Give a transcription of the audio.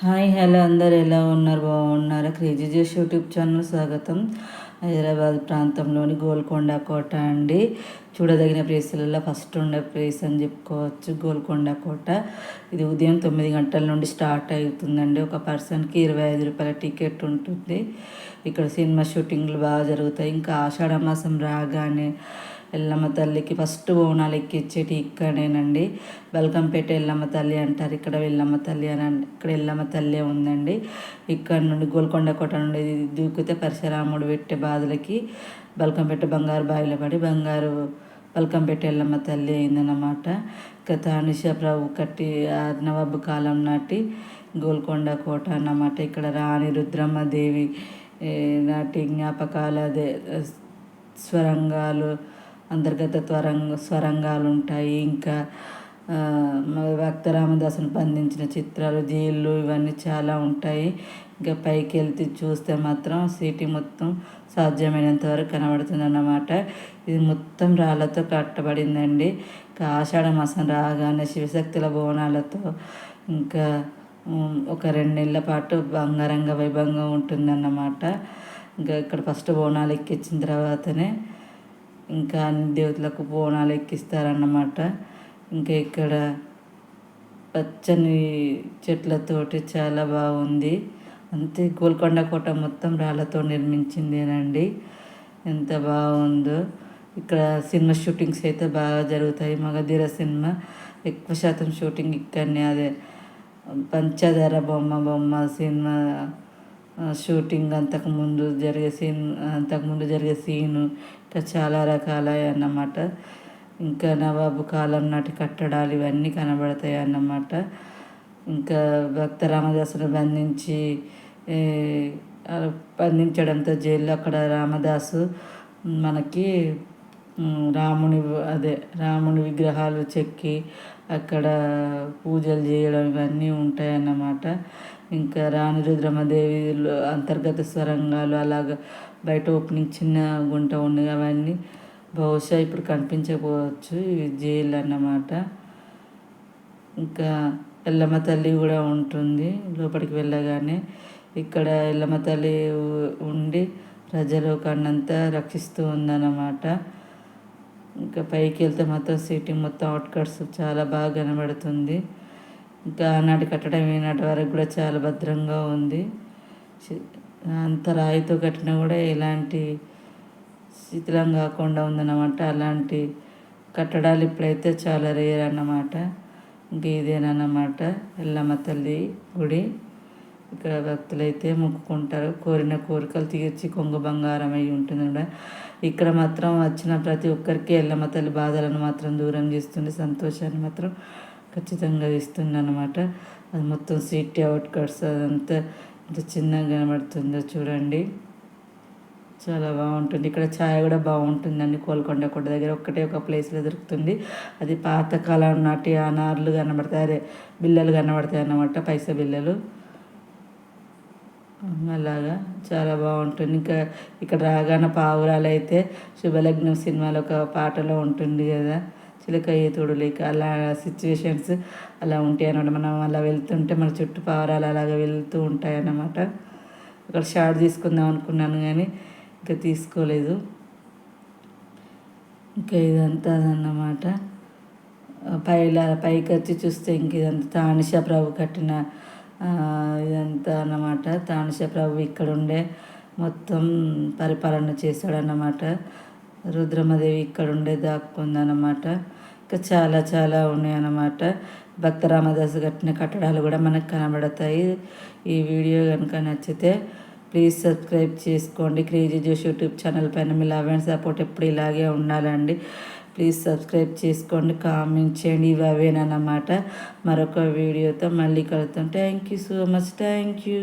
Hi hello అందరు ఎలా ఉన్నారు? బాగున్నారా? క్రేజీ జోష్ యూట్యూబ్ ఛానల్ స్వాగతం. హైదరాబాద్ ప్రాంతంలోని గోల్కొండ కోట అండి. చూడదగిన ప్లేసులలో ఫస్ట్ ఉండే ప్లేస్ అని చెప్పుకోవచ్చు గోల్కొండ కోట. ఇది ఉదయం 9 గంటల నుండి స్టార్ట్ అవుతుందండి. ఒక పర్సన్కి 25 రూపాయల టికెట్ ఉంటుంది. ఇక్కడ సినిమా షూటింగ్లు బాగా జరుగుతాయి. ఇంకా ఆషాఢ మాసం రాగానే ఎల్లమ్మ తల్లికి ఫస్ట్ బోనాలు ఎక్కిచ్చేటి ఇక్కడేనండి. బల్కంపేట ఎల్లమ్మ తల్లి అంటారు. ఇక్కడ ఎల్లమ్మ తల్లి అని ఇక్కడ ఎల్లమ్మ తల్లి ఉందండి. ఇక్కడ నుండి గోల్కొండ కోట నుండి దూకితే పరశురాముడు పెట్టే బాధలకి బల్కంపేట బంగారు బావిలో పడి బల్కంపేట ఎల్లమ్మ తల్లి అయిందన్నమాట. ఇక తానిష ప్రభు కట్టి నవాబు కాలం నాటి గోల్కొండ కోట అన్నమాట. ఇక్కడ రాణి రుద్రమ్మదేవి నాటి జ్ఞాపకాల స్వరంగాలు అంతర్గత స్వరంగాలు ఉంటాయి. ఇంకా భక్త రామదాసును బంధించిన చిత్రాలు, జైళ్ళు ఇవన్నీ చాలా ఉంటాయి. ఇంకా పైకి వెళ్తే చూస్తే మాత్రం సిటీ మొత్తం సాధ్యమైనంత వరకు కనబడుతుంది అన్నమాట. ఇది మొత్తం రాళ్ళతో కట్టబడిందండి. ఇంకా ఆషాఢ మాసం రాగానే శివశక్తుల బోనాలతో ఇంకా ఒక 2 నెలల పాటు బంగారంగ వైభవంగా ఉంటుందన్నమాట. ఇంకా ఇక్కడ ఫస్ట్ బోనాలు ఎక్కించిన తర్వాతనే ఇంకా అన్ని దేవతలకు బోనాలు ఎక్కిస్తారన్నమాట. ఇంకా ఇక్కడ పచ్చని చెట్లతోటి చాలా బాగుంది. అంతే గోల్కొండ కోట మొత్తం రాళ్ళతో నిర్మించిందేనండి. ఎంత బాగుందో. ఇక్కడ సినిమా షూటింగ్స్ అయితే బాగా జరుగుతాయి. మగధీర సినిమా ఎక్కువ శాతం షూటింగ్ ఇక్కడనే. అదే పంచదార బొమ్మ సినిమా షూటింగ్ అంతకుముందు జరిగే సీను ఇంకా చాలా రకాలే అన్నమాట. ఇంకా నవాబు కాలం నాటి కట్టడాలు ఇవన్నీ కనబడతాయి అన్నమాట. ఇంకా భక్త రామదాసును బంధించడంతో జైల్లో అక్కడ రామదాసు మనకి రాముని విగ్రహాలు చెక్కి అక్కడ పూజలు చేయడం ఇవన్నీ ఉంటాయన్నమాట. ఇంకా రాణి రుద్రమదేవి అంతర్గత స్వరంగాలు అలాగ బయట ఓపెనింగ్ చిన్న గుంట ఉంది. అవన్నీ బహుశా ఇప్పుడు కనిపించకపోవచ్చు. ఇవి జైలు అన్నమాట. ఇంకా ఎల్లమ్మ తల్లి కూడా ఉంటుంది లోపలికి వెళ్ళగానే. ఇక్కడ ఎల్లమ్మ తల్లి ఉండి ప్రజలు కన్నంతా రక్షిస్తూ ఉందన్నమాట. ఇంకా పైకి వెళ్తే మాత్రం సిటీ మొత్తం అవుట్కట్స్ చాలా బాగా కనబడుతుంది. ఇంకా ఆనాటి కట్టడం ఈనాటి వరకు కూడా చాలా భద్రంగా ఉంది. అంత రాయితో కట్టినా కూడా ఎలాంటి శిథిలం కాకుండా ఉందన్నమాట. అలాంటి కట్టడాలు ఇప్పుడైతే చాలా రేర్ అన్నమాట. ఇంకా ఇదేనన్నమాట ఎల్లమ్మ తల్లి గుడి. ఇక్కడ భక్తులైతే మొక్కుకుంటారు. కోరిన కోరికలు తీర్చి కొంగు బంగారం అయి ఉంటుంది కూడా. ఇక్కడ మాత్రం వచ్చిన ప్రతి ఒక్కరికి ఎల్లమ్మ తల్లి బాధలను మాత్రం దూరం చేస్తుంది, సంతోషాన్ని మాత్రం ఖచ్చితంగా ఇస్తుంది అన్నమాట. అది మొత్తం సిటీ అవుట్కట్స్ అదంతా ఎంత చిన్నగా కనబడుతుందో చూడండి. చాలా బాగుంటుంది. ఇక్కడ ఛాయ్ కూడా బాగుంటుందండి. గోల్కొండ కోట దగ్గర ఒక ప్లేస్లో దొరుకుతుంది. అది పాతకాలం నాటి అనార్లు కనబడతాయి, అదే బిళ్ళలు కనబడతాయి అన్నమాట, పైసా బిళ్ళలు. అలాగా చాలా బాగుంటుంది. ఇంకా ఇక్కడ రాగానే పావురాలు అయితే శుభలగ్నం సినిమాలో ఒక పాటలో ఉంటుంది కదా, చిలకయ్య తోడు లేక, అలా సిచ్యువేషన్స్ అలా ఉంటాయి అన్నమాట. మనం అలా వెళ్తుంటే మన చుట్టూ పావురాలు అలాగ వెళ్తూ ఉంటాయి అన్నమాట. అక్కడ షార్ట్ తీసుకుందాం అనుకున్నాను కానీ ఇంకా తీసుకోలేదు. ఇంకా ఇదంతా అన్నమాట. పైకి వచ్చి చూస్తే ఇంక ఇదంతా తానిష ప్రభు కట్టిన ఇదంతా అన్నమాట. తానిష ప్రభు ఇక్కడుండే మొత్తం పరిపాలన చేశాడన్నమాట. రుద్రమదేవి ఇక్కడుండే దాక్కుందన్నమాట. ఇంకా చాలా చాలా ఉన్నాయన్నమాట. భక్త రామదాసు కట్టిన కట్టడాలు కూడా మనకు కనబడతాయి. ఈ వీడియో కనుక నచ్చితే ప్లీజ్ సబ్స్క్రైబ్ చేసుకోండి. క్రేజీ జోష్ యూట్యూబ్ ఛానల్ పైన మీ లవ్ అండ్ సపోర్ట్ ఎప్పుడు ఇలాగే ఉండాలండి. ప్లీజ్ సబ్స్క్రైబ్ చేసుకోండి, కామెంట్ చేయండి. ఇవి అవేనన్నమాట. మరొక వీడియోతో మళ్ళీ కలుద్దాం. Thank you so much. Thank you.